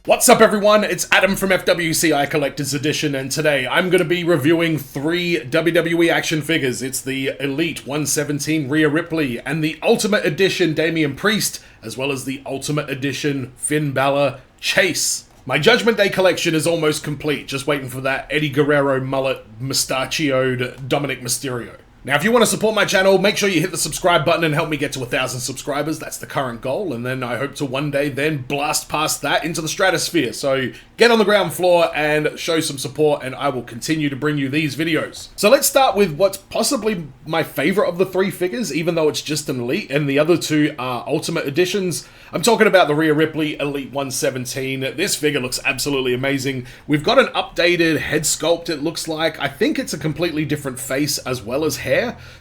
What's up everyone, it's Adam from FWCI Collector's Edition, and today I'm going to be reviewing 3 WWE action figures. It's the Elite 117 Rhea Ripley and the Ultimate Edition Damian Priest, as well as the Ultimate Edition Finn Balor Chase. My Judgment Day collection is almost complete, just waiting for that Eddie Guerrero mullet mustachioed Dominic Mysterio. Now, if you want to support my channel, make sure you hit the subscribe button and help me get to 1,000 subscribers. That's the current goal, and then I hope to one day then blast past that into the stratosphere. So get on the ground floor and show some support, and I will continue to bring you these videos. So let's start with what's possibly my favorite of the 3 figures, even though it's just an Elite, and the other 2 are Ultimate Editions. I'm talking about the Rhea Ripley Elite 117. This figure looks absolutely amazing. We've got an updated head sculpt, it looks like. I think it's a completely different face as well as hair.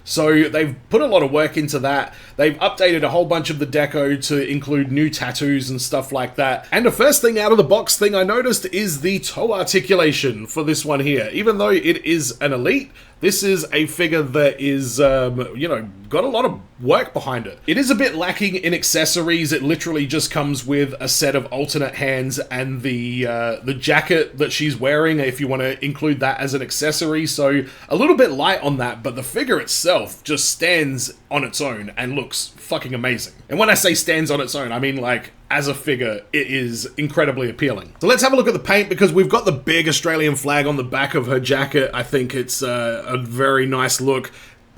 So they've put a lot of work into that. They've updated a whole bunch of the deco to include new tattoos and stuff like that. And the first thing out of the box thing I noticed is the toe articulation for this one here. Even though it is an Elite, this is a figure that is, got a lot of work behind it. It is a bit lacking in accessories. It literally just comes with a set of alternate hands and the jacket that she's wearing, if you want to include that as an accessory. So a little bit light on that, but the figure itself just stands on its own and looks fucking amazing. And when I say stands on its own, I mean like, as a figure, it is incredibly appealing. So let's have a look at the paint, because we've got the big Australian flag on the back of her jacket. I think it's a very nice look.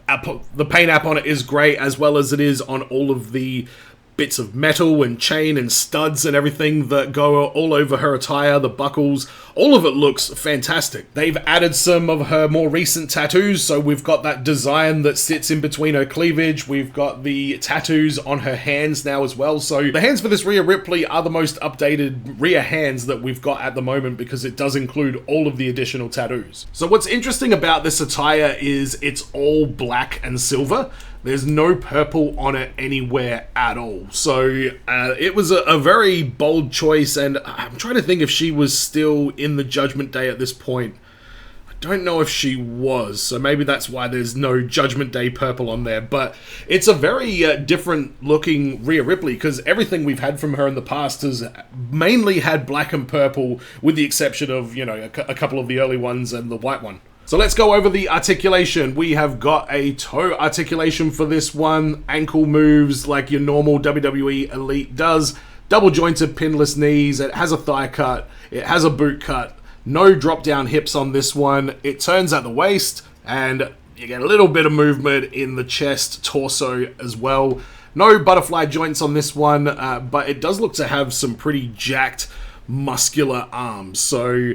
The paint app on it is great, as well as it is on all of the bits of metal and chain and studs and everything that go all over her attire, the buckles. All of it looks fantastic. They've added some of her more recent tattoos, so we've got that design that sits in between her cleavage. We've got the tattoos on her hands now as well. So the hands for this Rhea Ripley are the most updated Rhea hands that we've got at the moment, because it does include all of the additional tattoos. So what's interesting about this attire is it's all black and silver. There's no purple on it anywhere at all. So it was a very bold choice, and I'm trying to think if she was still in the Judgment Day at this point. I don't know if she was, so maybe that's why there's no Judgment Day purple on there. But it's a very different looking Rhea Ripley, because everything we've had from her in the past has mainly had black and purple, with the exception of, you know, a couple of the early ones and the white one. So let's go over the articulation. We have got a toe articulation for this one, ankle moves like your normal WWE Elite does, double jointed pinless knees, it has a thigh cut, it has a boot cut, no drop down hips on this one, it turns at the waist, and you get a little bit of movement in the chest, torso as well. No butterfly joints on this one, but it does look to have some pretty jacked muscular arms. So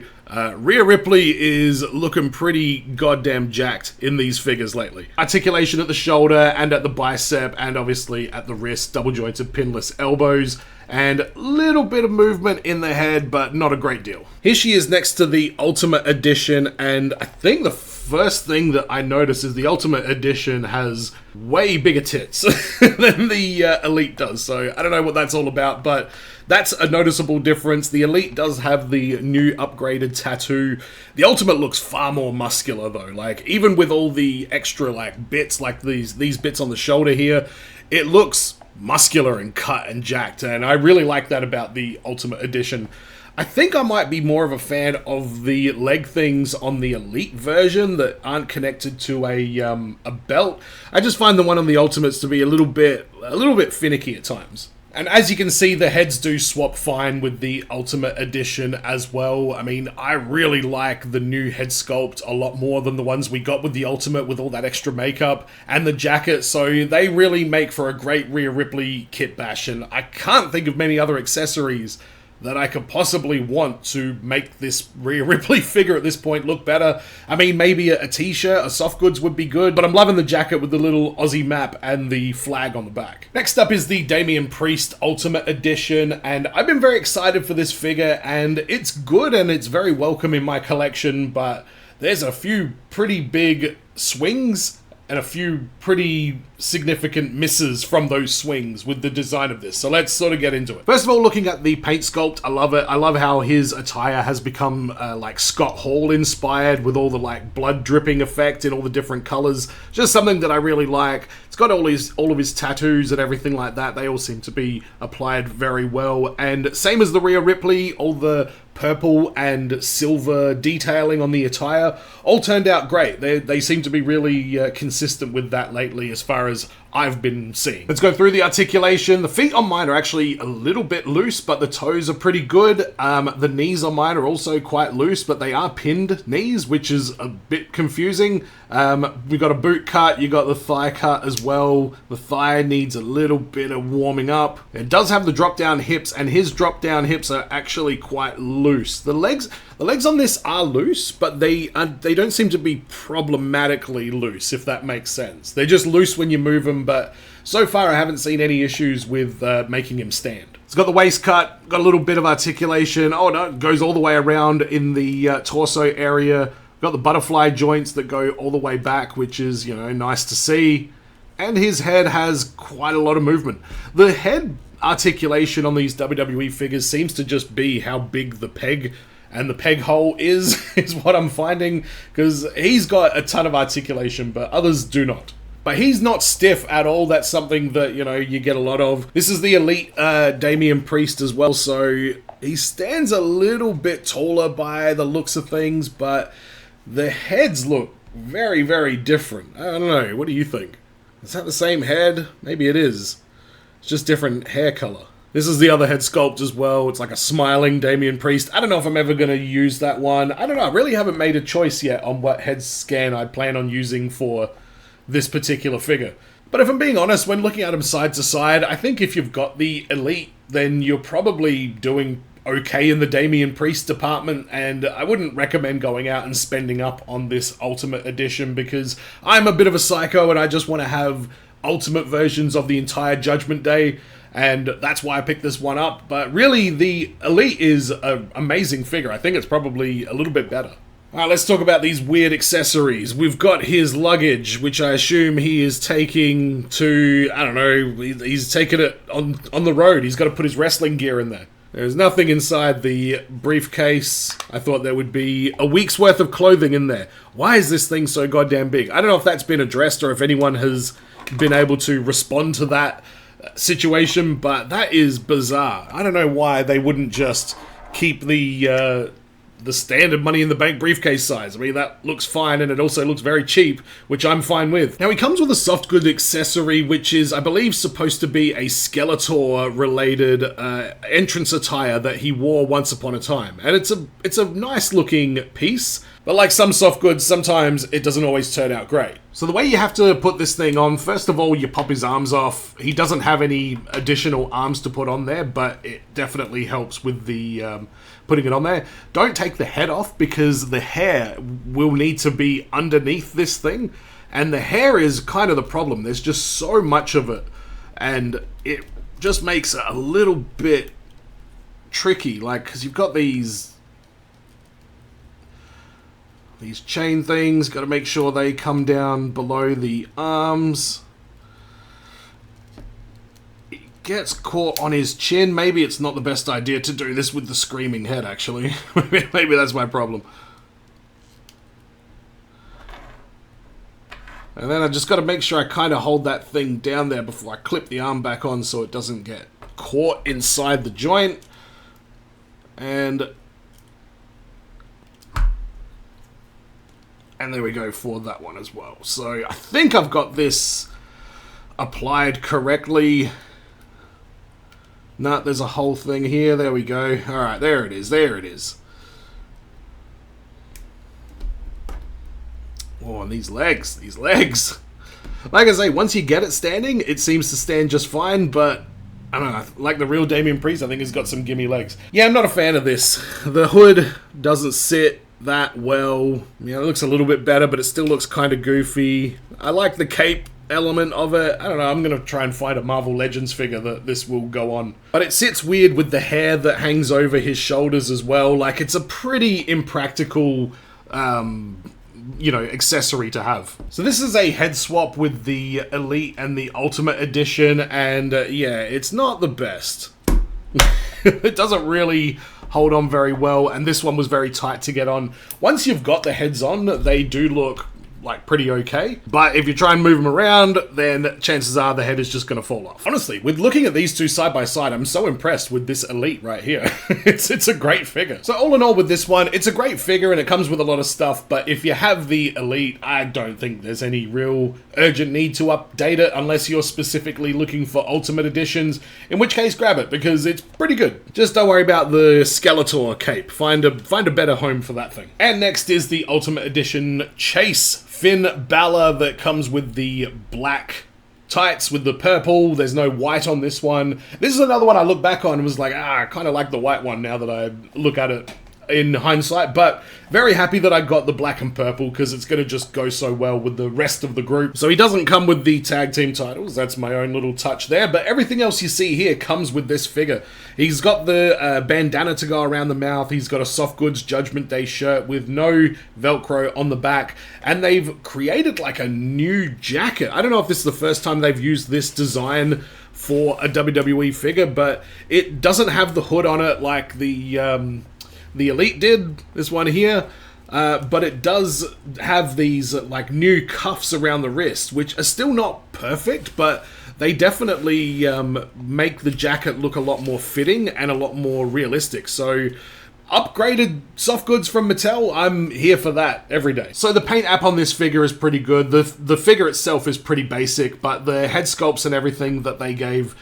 Rhea Ripley is looking pretty goddamn jacked in these figures lately. Articulation at the shoulder and at the bicep, and obviously at the wrist, double jointed pinless elbows, and a little bit of movement in the head, but not a great deal. Here she is next to the Ultimate Edition, and I think the first thing that I notice is the Ultimate Edition has way bigger tits than the Elite does. So I don't know what that's all about, but that's a noticeable difference. The Elite does have the new upgraded tattoo. The Ultimate looks far more muscular though. Like, even with all the extra like bits, like these bits on the shoulder here, it looks muscular and cut and jacked, and I really like that about the Ultimate Edition. I think I might be more of a fan of the leg things on the Elite version that aren't connected to a belt. I just find the one on the Ultimates to be a little bit finicky at times. And as you can see, the heads do swap fine with the Ultimate Edition as well. I mean, I really like the new head sculpt a lot more than the ones we got with the Ultimate, with all that extra makeup and the jacket. So they really make for a great Rhea Ripley kit bash, and I can't think of many other accessories that I could possibly want to make this Rhea Ripley figure at this point look better. I mean, maybe a t-shirt, a soft goods would be good, but I'm loving the jacket with the little Aussie map and the flag on the back. Next up is the Damian Priest Ultimate Edition, and I've been very excited for this figure, and it's good and it's very welcome in my collection, but there's a few pretty big swings and a few pretty significant misses from those swings with the design of this. So let's sort of get into it. First of all, looking at the paint sculpt, I love it. I love how his attire has become like Scott Hall inspired, with all the like blood dripping effect in all the different colors. Just something that I really like. It's got all of his tattoos and everything like that. They all seem to be applied very well. And same as the Rhea Ripley, all the purple and silver detailing on the attire all turned out great. They seem to be really consistent with that lately as far as I've been seeing. Let's go through the articulation. The feet on mine are actually a little bit loose, but the toes are pretty good. The knees on mine are also quite loose, but they are pinned knees, which is a bit confusing. We got a boot cut, you got the thigh cut as well. The thigh needs a little bit of warming up. It does have the drop down hips, and his drop down hips are actually quite loose. The legs on this are loose, but they don't seem to be problematically loose, if that makes sense. They're just loose when you move them, but so far I haven't seen any issues with making him stand. It's got the waist cut, got a little bit of articulation. Oh no, it goes all the way around in the torso area. Got the butterfly joints that go all the way back, which is, nice to see. And his head has quite a lot of movement. The head articulation on these WWE figures seems to just be how big the peg and the peg hole is what I'm finding, because he's got a ton of articulation, but others do not. But he's not stiff at all. That's something that, you get a lot of. This is the Elite Damian Priest as well, so he stands a little bit taller by the looks of things, but the heads look very, very different. I don't know. What do you think? Is that the same head? Maybe it is. It's just different hair color. This is the other head sculpt as well. It's like a smiling Damian Priest. I don't know if I'm ever going to use that one. I don't know. I really haven't made a choice yet on what head scan I plan on using for this particular figure. But if I'm being honest, when looking at them side to side, I think if you've got the Elite, then you're probably doing okay in the Damian Priest department, and I wouldn't recommend going out and spending up on this Ultimate Edition, because I'm a bit of a psycho and I just want to have Ultimate versions of the entire Judgment Day, and that's why I picked this one up. But really, the Elite is an amazing figure. I think it's probably a little bit better. Alright, let's talk about these weird accessories. We've got his luggage, which I assume he is taking to, I don't know, he's taking it on the road. He's got to put his wrestling gear in there. There's nothing inside the briefcase. I thought there would be a week's worth of clothing in there. Why is this thing so goddamn big? I don't know if that's been addressed or if anyone has been able to respond to that situation, but that is bizarre. I don't know why they wouldn't just keep the standard Money in the Bank briefcase size. I mean, that looks fine, and it also looks very cheap, which I'm fine with. Now, he comes with a soft good accessory, which is, I believe, supposed to be a Skeletor-related entrance attire that he wore once upon a time. And it's a nice-looking piece, but like some soft goods, sometimes it doesn't always turn out great. So the way you have to put this thing on, first of all, you pop his arms off. He doesn't have any additional arms to put on there, but it definitely helps with the putting it on there. Don't take the head off, because the hair will need to be underneath this thing, and the hair is kind of the problem. There's just so much of it, and it just makes it a little bit tricky, like, because you've got these chain things, got to make sure they come down below the arms. It gets caught on his chin. Maybe it's not the best idea to do this with the screaming head, actually. Maybe that's my problem. And then I just got to make sure I kind of hold that thing down there before I clip the arm back on so it doesn't get caught inside the joint. And there we go for that one as well. So I think I've got this applied correctly. No, there's a whole thing here. There we go. Alright, there it is. There it is. Oh, and these legs. These legs. Like I say, once you get it standing, it seems to stand just fine, but I don't know, like the real Damian Priest, I think he's got some gimme legs. Yeah, I'm not a fan of this. The hood doesn't sit that well. It looks a little bit better, but it still looks kind of goofy. I like the cape element of it. I don't know, I'm going to try and find a Marvel Legends figure that this will go on. But it sits weird with the hair that hangs over his shoulders as well. Like, it's a pretty impractical you know, accessory to have. So this is a head swap with the Elite and the Ultimate Edition, and yeah, it's not the best. It doesn't really hold on very well, and this one was very tight to get on. Once you've got the heads on, they do look like pretty okay, but if you try and move them around, then chances are the head is just going to fall off. Honestly, with looking at these two side by side, I'm so impressed with this Elite right here. It's a great figure. So all in all with this one, it's a great figure and it comes with a lot of stuff, but if you have the Elite, I don't think there's any real urgent need to update it unless you're specifically looking for Ultimate Editions, in which case grab it because it's pretty good. Just don't worry about the Skeletor cape. Find a better home for that thing. And next is the Ultimate Edition Chase Finn Balor that comes with the black tights with the purple. There's no white on this one. This is another one I look back on and was like, I kind of like the white one now that I look at it in hindsight, but very happy that I got the black and purple because it's going to just go so well with the rest of the group. So he doesn't come with the tag team titles. That's my own little touch there, but everything else you see here comes with this figure. He's got the bandana to go around the mouth. He's got a Soft Goods Judgment Day shirt with no Velcro on the back, and they've created like a new jacket. I don't know if this is the first time they've used this design for a WWE figure, but it doesn't have the hood on it like the Elite did, this one here, but it does have these like new cuffs around the wrist, which are still not perfect, but they definitely make the jacket look a lot more fitting and a lot more realistic. So upgraded soft goods from Mattel, I'm here for that every day. So the paint app on this figure is pretty good. The figure itself is pretty basic, but the head sculpts and everything that they gave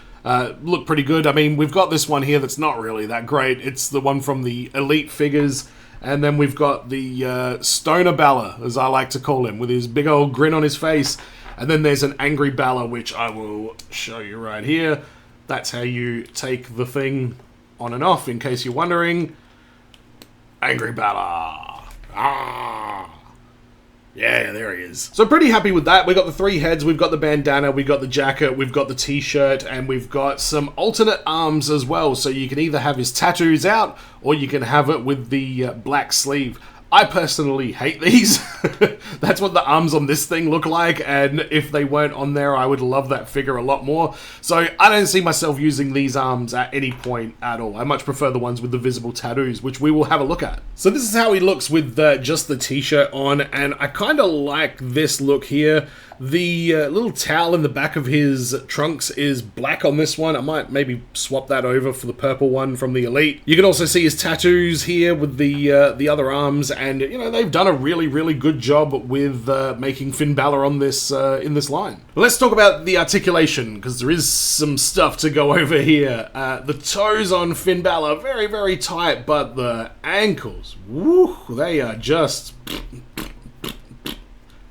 look pretty good. I mean, we've got this one here that's not really that great. It's the one from the Elite figures. And then we've got the Stoner Balor, as I like to call him, with his big old grin on his face. And then there's an Angry Balor, which I will show you right here. That's how you take the thing on and off, in case you're wondering. Angry Balor. Ah. Yeah, there he is. So pretty happy with that. We've got the three heads, we've got the bandana, we've got the jacket, we've got the t-shirt, and we've got some alternate arms as well. So you can either have his tattoos out, or you can have it with the black sleeve. I personally hate these. That's what the arms on this thing look like, and if they weren't on there, I would love that figure a lot more. So I don't see myself using these arms at any point at all. I much prefer the ones with the visible tattoos, which we will have a look at. So this is how he looks with just the t-shirt on, and I kind of like this look here. The little towel in the back of his trunks is black on this one. I might maybe swap that over for the purple one from the Elite. You can also see his tattoos here with the other arms, and you know, they've done a really, really good job with making Finn Balor on this in this line. Let's talk about the articulation, because there is some stuff to go over here. The toes on Finn Balor, very, very tight, but the ankles, woo, they are just...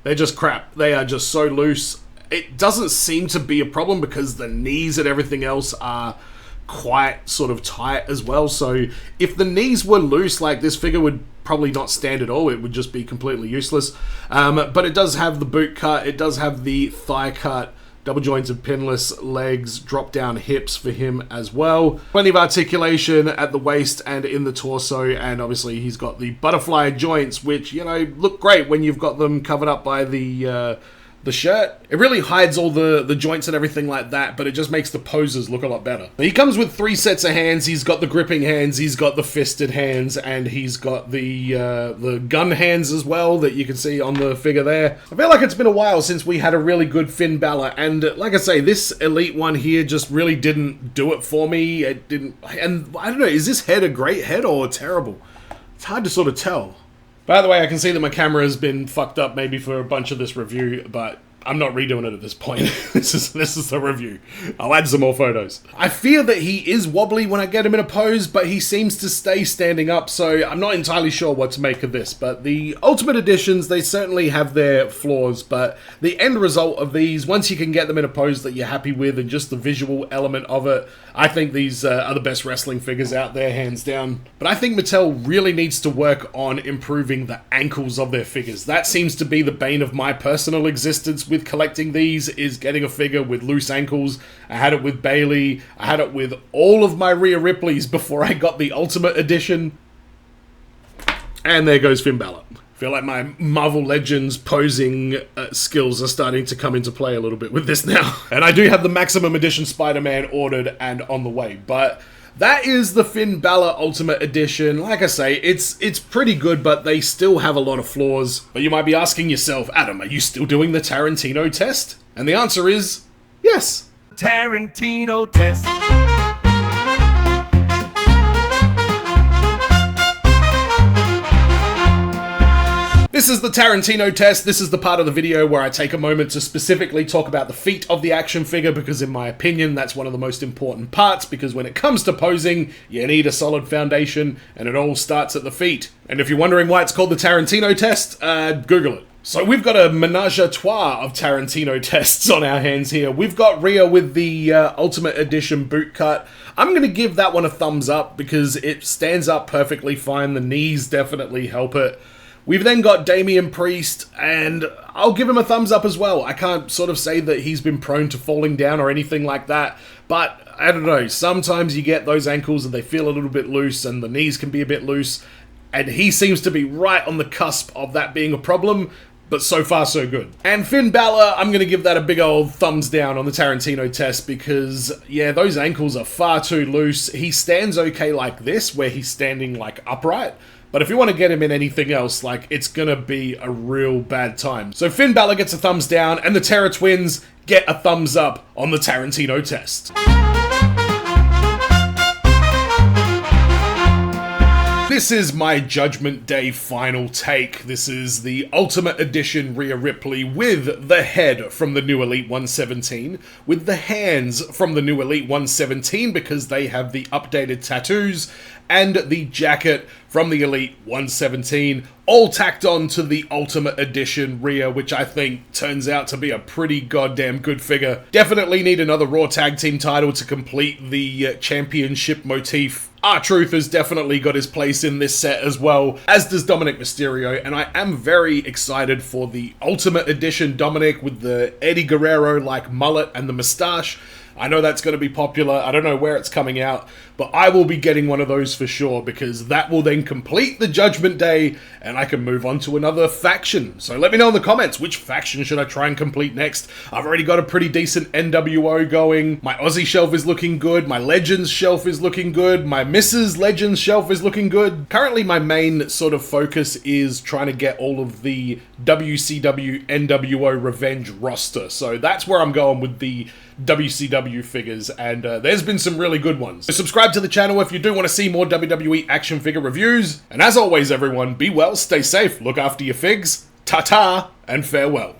They're just crap. They are just so loose. It doesn't seem to be a problem because the knees and everything else are quite sort of tight as well. So if the knees were loose, like, this figure would probably not stand at all. It would just be completely useless. But it does have the boot cut. It does have the thigh cut, double jointed pinless legs, drop down hips for him as well. Plenty of articulation at the waist and in the torso, and obviously he's got the butterfly joints, which, you know, look great when you've got them covered up by the shirt. It really hides all the joints and everything like that, but it just makes the poses look a lot better. He comes with 3 sets of hands. He's got the gripping hands, he's got the fisted hands, and he's got the gun hands as well that you can see on the figure there. I feel like it's been a while since we had a really good Finn Balor, and like I say, this Elite one here just really didn't do it for me. It didn't, and I don't know, is this head a great head or terrible? It's hard to sort of tell. By the way, I can see that my camera has been fucked up maybe for a bunch of this review, but I'm not redoing it at this point. This is the review. I'll add some more photos. I fear that he is wobbly when I get him in a pose, but he seems to stay standing up, so I'm not entirely sure what to make of this. But the Ultimate Editions, they certainly have their flaws, but the end result of these, once you can get them in a pose that you're happy with and just the visual element of it, I think these are the best wrestling figures out there, hands down. But I think Mattel really needs to work on improving the ankles of their figures. That seems to be the bane of my personal existence with collecting these, is getting a figure with loose ankles. I had it with Bayley. I had it with all of my Rhea Ripleys before I got the Ultimate Edition. And there goes Finn Balor. feel like my Marvel Legends posing skills are starting to come into play a little bit with this now. And I do have the Maximum Edition Spider-Man ordered and on the way, but that is the Finn Balor Ultimate Edition. Like I say, it's pretty good, but they still have a lot of flaws. But you might be asking yourself, Adam, are you still doing the Tarantino test? And the answer is yes. Tarantino test. This is the Tarantino test. This is the part of the video where I take a moment to specifically talk about the feet of the action figure, because in my opinion, that's one of the most important parts, because when it comes to posing, you need a solid foundation, and it all starts at the feet. And if you're wondering why it's called the Tarantino test, Google it. So we've got a menage a trois of Tarantino tests on our hands here. We've got Rhea with the Ultimate Edition boot cut. I'm going to give that one a thumbs up because it stands up perfectly fine. The knees definitely help it. We've then got Damian Priest, and I'll give him a thumbs up as well. I can't sort of say that he's been prone to falling down or anything like that, but I don't know, sometimes you get those ankles and they feel a little bit loose and the knees can be a bit loose, and he seems to be right on the cusp of that being a problem, but so far so good. And Finn Balor, I'm going to give that a big old thumbs down on the Tarantino test because, yeah, those ankles are far too loose. He stands okay like this, where he's standing like upright, but if you want to get him in anything else, like, it's gonna be a real bad time. So Finn Balor gets a thumbs down, and the Terra Twins get a thumbs up on the Tarantino test. This is my Judgment Day final take. This is the Ultimate Edition Rhea Ripley with the head from the new Elite 117, with the hands from the new Elite 117 because they have the updated tattoos, and the jacket from the Elite 117, all tacked on to the Ultimate Edition Rhea, which I think turns out to be a pretty goddamn good figure. Definitely need another Raw Tag Team title to complete the championship motif. R-Truth has definitely got his place in this set as well, as does Dominic Mysterio, and I am very excited for the Ultimate Edition Dominic with the Eddie Guerrero-like mullet and the moustache. I know that's going to be popular. I don't know where it's coming out, but I will be getting one of those for sure, because that will then complete the Judgment Day and I can move on to another faction. So let me know in the comments, which faction should I try and complete next? I've already got a pretty decent NWO going. My Aussie shelf is looking good. My Legends shelf is looking good. My Mrs. Legends shelf is looking good. Currently, my main sort of focus is trying to get all of the WCW NWO Revenge roster. So that's where I'm going with the WCW figures, and there's been some really good ones. So subscribe to the channel if you do want to see more WWE action figure reviews, and as always everyone, be well, stay safe, look after your figs, ta-ta, and farewell.